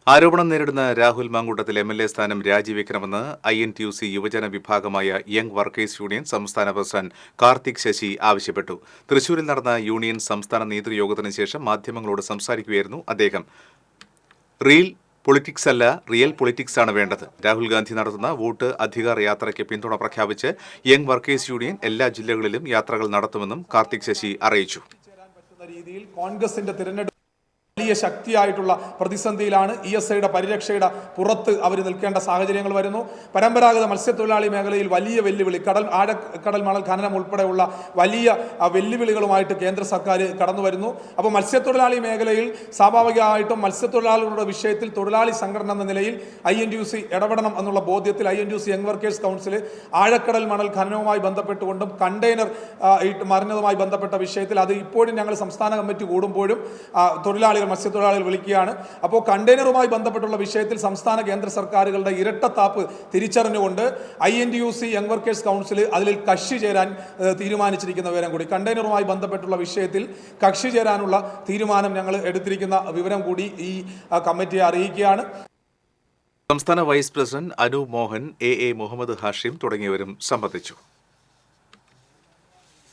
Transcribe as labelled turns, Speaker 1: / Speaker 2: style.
Speaker 1: ആരോപണം നേരിടുന്ന രാഹുൽ മാങ്കൂട്ടത്തിൽ MLA സ്ഥാനം രാജിവെക്കണമെന്ന് INTUC യുവജന വിഭാഗമായ യങ് വർക്കേഴ്സ് യൂണിയൻ സംസ്ഥാന പ്രസിഡന്റ് കാർത്തിക് ശശി ആവശ്യപ്പെട്ടു. തൃശൂരിൽ നടന്ന യൂണിയൻ സംസ്ഥാന നേതൃയോഗത്തിന് ശേഷം മാധ്യമങ്ങളോട് സംസാരിക്കുകയായിരുന്നു അദ്ദേഹം. റിയൽ പൊളിറ്റിക്സ് അല്ല, റിയൽ പൊളിറ്റിക്സ് ആണ് വേണ്ടത്. രാഹുൽ ഗാന്ധി നടത്തുന്ന വോട്ട് അധികാർ യാത്രയ്ക്ക് പിന്തുണ പ്രഖ്യാപിച്ച് യങ് വർക്കേഴ്സ് യൂണിയൻ എല്ലാ ജില്ലകളിലും യാത്രകൾ നടത്തുമെന്നും കാർത്തിക് ശശി അറിയിച്ചു.
Speaker 2: വലിയ ശക്തിയായിട്ടുള്ള പ്രതിസന്ധിയിലാണ്. ESIയുടെ പരിരക്ഷയുടെ പുറത്ത് അവർ നിൽക്കേണ്ട സാഹചര്യങ്ങൾ വരുന്നു. പരമ്പരാഗത മത്സ്യത്തൊഴിലാളി മേഖലയിൽ വലിയ വെല്ലുവിളി, ആഴക്കടൽ മണൽ ഖനനം ഉൾപ്പെടെയുള്ള വലിയ വെല്ലുവിളികളുമായിട്ട് കേന്ദ്ര സർക്കാർ കടന്നു വരുന്നു. അപ്പോൾ മത്സ്യത്തൊഴിലാളി മേഖലയിൽ സ്വാഭാവികമായിട്ടും മത്സ്യത്തൊഴിലാളികളുടെ വിഷയത്തിൽ തൊഴിലാളി സംഘടന എന്ന നിലയിൽ INTUC ഇടപെടണം എന്നുള്ള ബോധ്യത്തിൽ INTUC യങ് വർക്കേഴ്സ് കൗൺസിൽ ആഴക്കടൽ മണൽ ഖനനവുമായി ബന്ധപ്പെട്ടുകൊണ്ടും കണ്ടെയ്നർ മറിഞ്ഞതുമായി ബന്ധപ്പെട്ട വിഷയത്തിൽ അത് ഇപ്പോഴും ഞങ്ങൾ സംസ്ഥാന കമ്മിറ്റി കൂടുമ്പോഴും മത്സ്യത്തൊഴിലാളികൾ വിളിക്കുകയാണ്. അപ്പോൾ കണ്ടെയ്നറുമായി ബന്ധപ്പെട്ടുള്ള വിഷയത്തിൽ സംസ്ഥാന കേന്ദ്ര സർക്കാരുകളുടെ ഇരട്ടത്താപ്പ് തിരിച്ചറിഞ്ഞുകൊണ്ട് INTUC യങ് വർക്കേഴ്സ് കൗൺസിൽ അതിൽ കക്ഷി ചേരാൻ തീരുമാനിച്ചിരിക്കുന്ന വിവരം കൂടി, കണ്ടെയ്നറുമായി ബന്ധപ്പെട്ടുള്ള വിഷയത്തിൽ കക്ഷി ചേരാനുള്ള തീരുമാനം ഞങ്ങൾ എടുത്തിരിക്കുന്ന വിവരം കൂടി ഈ കമ്മിറ്റിയെ അറിയിക്കുകയാണ്.
Speaker 1: സംസ്ഥാന vice president Anu Mohan, AA Muhammad Hashim തുടങ്ങിയവരും സംബന്ധിച്ചു.